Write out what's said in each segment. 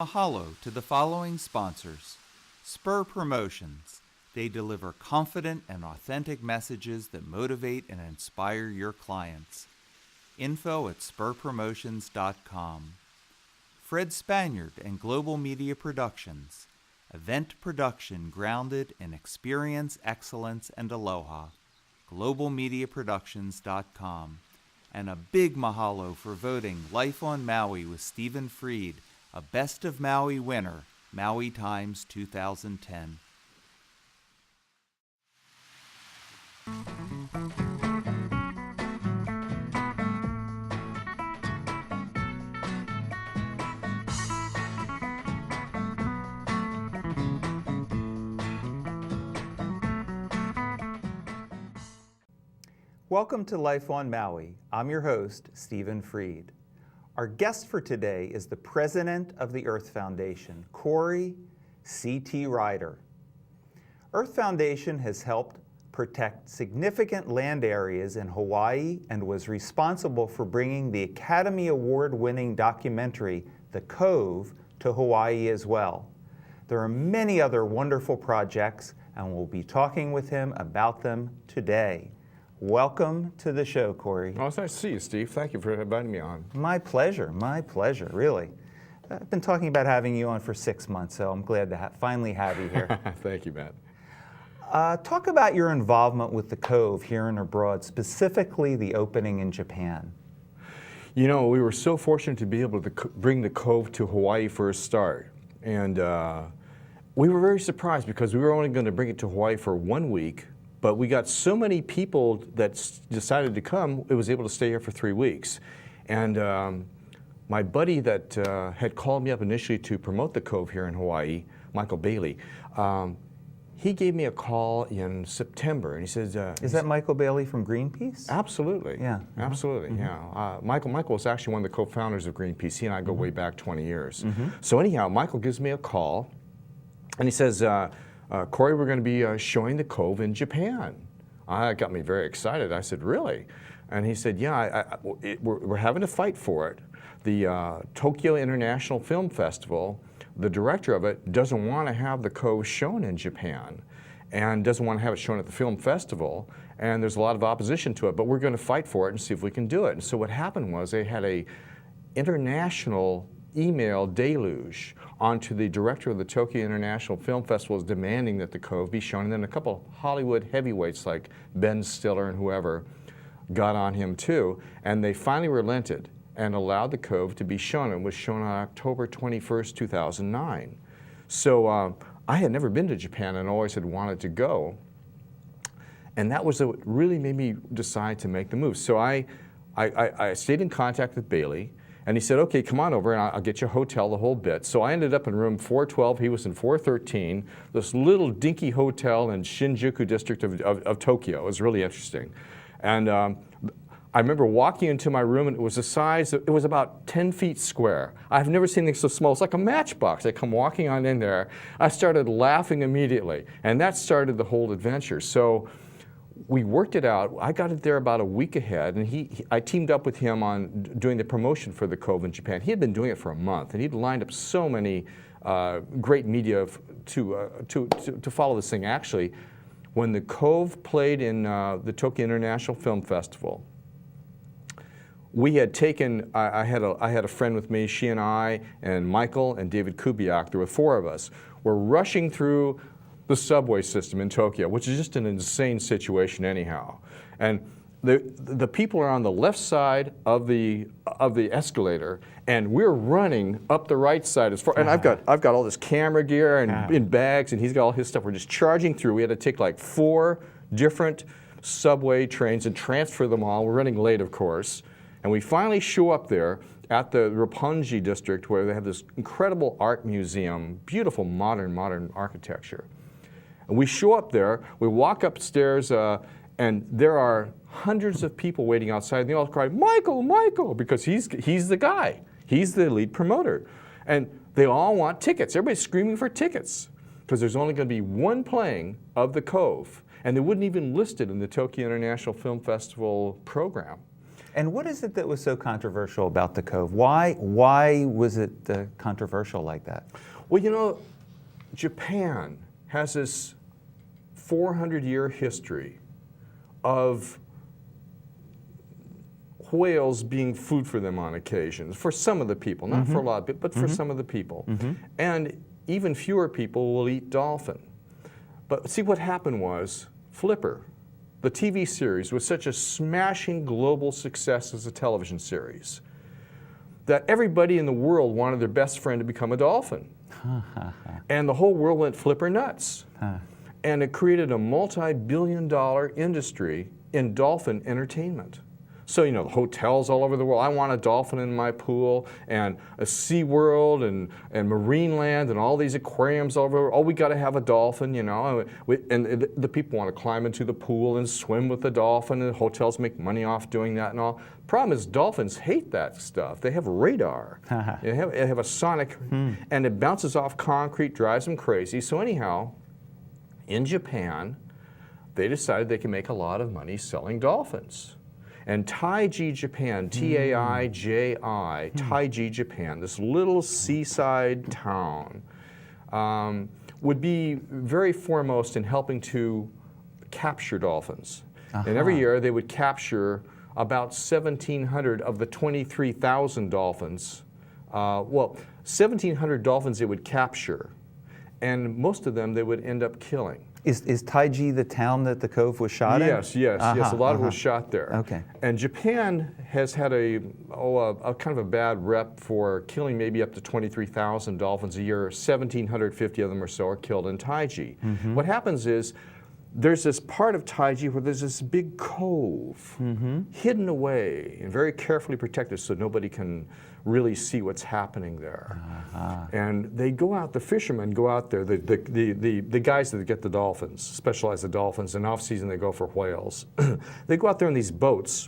Mahalo to the following sponsors. Spur Promotions. They deliver confident and authentic messages that motivate and inspire your clients. Info at spurpromotions.com. Fred Spaniard and Global Media Productions. Event production grounded in experience, excellence, and aloha. globalmediaproductions.com. And a big mahalo for voting Life on Maui with Stephen Freid a Best of Maui winner, Maui Times 2010. Welcome to Life on Maui. I'm your host, Stephen Freid. Our guest for today is the president of the Earth Foundation, Corey C.T. Ryder. Earth Foundation has helped protect significant land areas in Hawaii and was responsible for bringing the Academy Award-winning documentary, The Cove, to Hawaii as well. There are many other wonderful projects, and we'll be talking with him about them today. Welcome to the show, Corey. Oh, it's nice to see you, Steve. Thank you for inviting me on. My pleasure, really. I've been talking about having you on for 6 months, so I'm glad to finally have you here. Thank you, Matt. Talk about your involvement with the Cove here and abroad, specifically the opening in Japan. You know, we were so fortunate to be able to bring the Cove to Hawaii for a start. And we were very surprised because we were only going to bring it to Hawaii for 1 week. But we got so many people that decided to come, it was able to stay here for 3 weeks. And my buddy that had called me up initially to promote the Cove here in Hawaii, Michael Bailey, he gave me a call in September, and he says... Is that Michael Bailey from Greenpeace? Absolutely. Yeah. Absolutely, mm-hmm. Yeah. Michael was actually one of the co-founders of Greenpeace. He and I go way back 20 years. Mm-hmm. So anyhow, Michael gives me a call, and he says, Corey, we're going to be showing the Cove in Japan. That got me very excited. I said, really? And he said, yeah, we're having to fight for it. The Tokyo International Film Festival, the director of it doesn't want to have the Cove shown in Japan and doesn't want to have it shown at the film festival, and there's a lot of opposition to it, but we're going to fight for it and see if we can do it. And so what happened was they had a international email deluge onto the director of the Tokyo International Film Festival demanding that the Cove be shown, and then a couple Hollywood heavyweights like Ben Stiller and whoever got on him too, and they finally relented and allowed the Cove to be shown. It was shown on October 21st, 2009. So I had never been to Japan and always had wanted to go, and that was what really made me decide to make the move. So I stayed in contact with Bailey, and he said, okay, come on over and I'll get you a hotel, the whole bit. So I ended up in room 412, he was in 413, this little dinky hotel in Shinjuku district of Tokyo. It was really interesting. And I remember walking into my room, and it was the size, it was about 10 feet square. I've never seen anything so small. It's like a matchbox. I come walking on in there. I started laughing immediately, and that started the whole adventure. So we worked it out. I got it there about a week ahead, and I teamed up with him on doing the promotion for the Cove in Japan. He had been doing it for a month, and he'd lined up so many great media to follow this thing. Actually, when the Cove played in the Tokyo International Film Festival, we had taken, I had a friend with me, she and I, and Michael and David Kubiak, there were 4 of us. We're rushing through the subway system in Tokyo, which is just an insane situation anyhow. And the people are on the left side of the escalator, and we're running up the right side as far. And I've got all this camera gear and in bags, and he's got all his stuff. We're just charging through. We had to take like 4 different subway trains and transfer them all. We're running late, of course, and we finally show up there at the Roppongi district, where they have this incredible art museum, beautiful modern architecture. And we show up there, we walk upstairs, and there are hundreds of people waiting outside, and they all cry, "Michael, Michael," because he's the guy. He's the lead promoter. And they all want tickets. Everybody's screaming for tickets because there's only going to be 1 playing of the Cove, and they wouldn't even list it in the Tokyo International Film Festival program. And what is it that was so controversial about the Cove? Why was it controversial like that? Well, you know, Japan has this 400-year history of whales being food for them on occasions, for some of the people, not for a lot of people, but for some of the people. And even fewer people will eat dolphin. But see, what happened was Flipper, the TV series, was such a smashing global success as a television series that everybody in the world wanted their best friend to become a dolphin. And the whole world went Flipper nuts. And it created a multi-billion-dollar industry in dolphin entertainment. So, you know, the hotels all over the world, I want a dolphin in my pool, and a SeaWorld and Marineland and all these aquariums all over. Oh, we got to have a dolphin, you know. And the people want to climb into the pool and swim with the dolphin, and the hotels make money off doing that and all. Problem is, dolphins hate that stuff. They have radar. They have a sonic, and it bounces off concrete, drives them crazy. So anyhow, in Japan, they decided they can make a lot of money selling dolphins. And Taiji, Japan, T-A-I-J-I, Taiji, Japan, this little seaside town, would be very foremost in helping to capture dolphins. And every year they would capture about 1,700 of the 23,000 dolphins. 1,700 dolphins they would capture, and most of them they would end up killing. Is Taiji the town that the Cove was shot in? Yes. A lot of it was shot there. Okay. And Japan has had a kind of a bad rep for killing maybe up to 23,000 dolphins a year. 1,750 of them or so are killed in Taiji. What happens is there's this part of Taiji where there's this big cove hidden away and very carefully protected so nobody can really see what's happening there. And they go out, the fishermen go out there, the guys that get the dolphins, specialize the dolphins, in off-season they go for whales. They go out there in these boats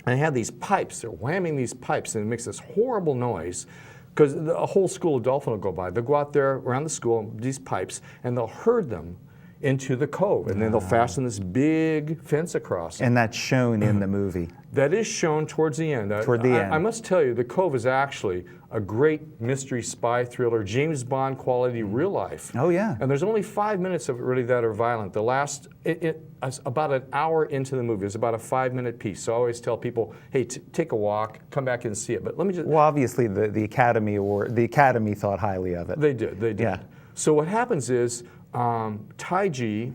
and they have these pipes, they're whamming these pipes, and it makes this horrible noise because a whole school of dolphin will go by. They'll go out there around the school, these pipes, and they'll herd them into the cove, and then they'll fasten this big fence across it. And that's shown in the movie. That is shown towards the end. Toward the end. I must tell you, The Cove is actually a great mystery spy thriller, James Bond quality, real life. Oh, yeah. And there's only 5 minutes of it really that are violent. The last, about an hour into the movie, it's about a 5-minute piece. So I always tell people, hey, take a walk, come back and see it. But let me just... Well, obviously the Academy thought highly of it. They did. Yeah. So what happens is, Taiji,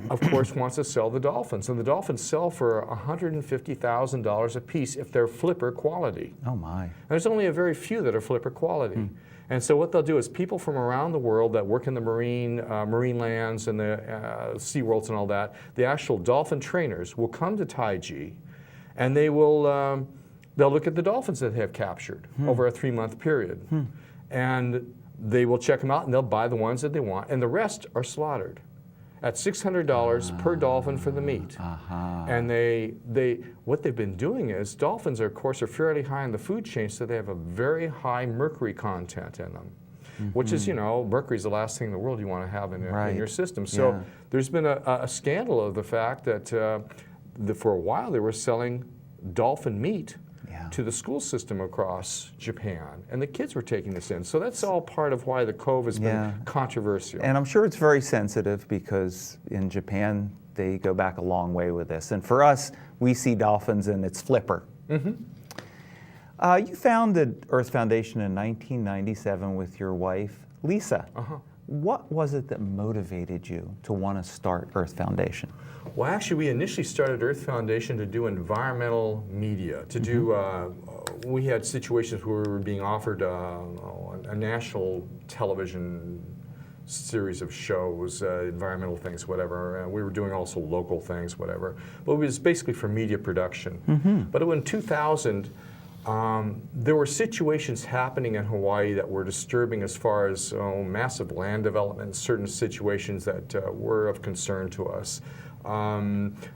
of course, wants to sell the dolphins, and the dolphins sell for $150,000 a piece if they're flipper quality. Oh my! And there's only a very few that are flipper quality. And so what they'll do is people from around the world that work in the marine lands and the SeaWorlds and all that, the actual dolphin trainers will come to Taiji, and they will they'll look at the dolphins that they have captured over a 3-month period, and they will check them out and they'll buy the ones that they want, and the rest are slaughtered at $600 per dolphin for the meat. And what they've been doing is, dolphins are, of course, are fairly high in the food chain, so they have a very high mercury content in them, which is, you know, mercury is the last thing in the world you want to have in your system. So there's been a scandal of the fact that for a while they were selling dolphin meat to the school system across Japan, and the kids were taking this in. So that's all part of why the Cove has been controversial. And I'm sure it's very sensitive because in Japan they go back a long way with this. And for us, we see dolphins and it's flipper. You founded Earth Foundation in 1997 with your wife, Lisa. What was it that motivated you to want to start Earth Foundation? Well, actually, we initially started Earth Foundation to do environmental media, to do, we had situations where we were being offered a national television series of shows, environmental things, whatever. We were doing also local things, whatever. But it was basically for media production. But in 2000, there were situations happening in Hawaii that were disturbing as far as massive land development, certain situations that were of concern to us.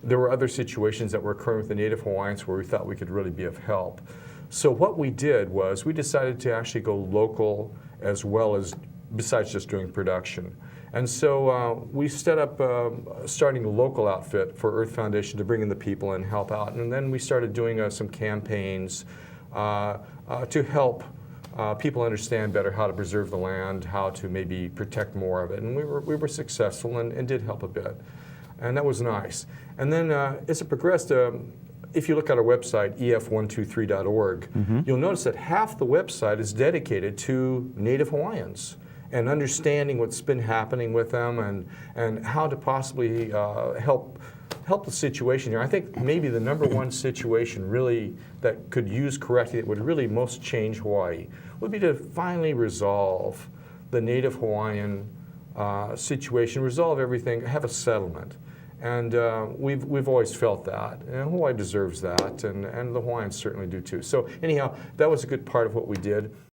There were other situations that were occurring with the Native Hawaiians where we thought we could really be of help. So what we did was we decided to actually go local as well as besides just doing production. And so we set up starting a local outfit for Earth Foundation to bring in the people and help out. And then we started doing some campaigns to help people understand better how to preserve the land, how to maybe protect more of it. And we were successful and did help a bit. And that was nice. And then as it progressed, if you look at our website, ef123.org, you'll notice that half the website is dedicated to Native Hawaiians and understanding what's been happening with them and how to possibly help the situation here. I think maybe the #1 situation really that could use correcting, that would really most change Hawaii, would be to finally resolve the Native Hawaiian situation, resolve everything, have a settlement. And we've always felt that, and Hawaii deserves that, and the Hawaiians certainly do too. So anyhow, that was a good part of what we did.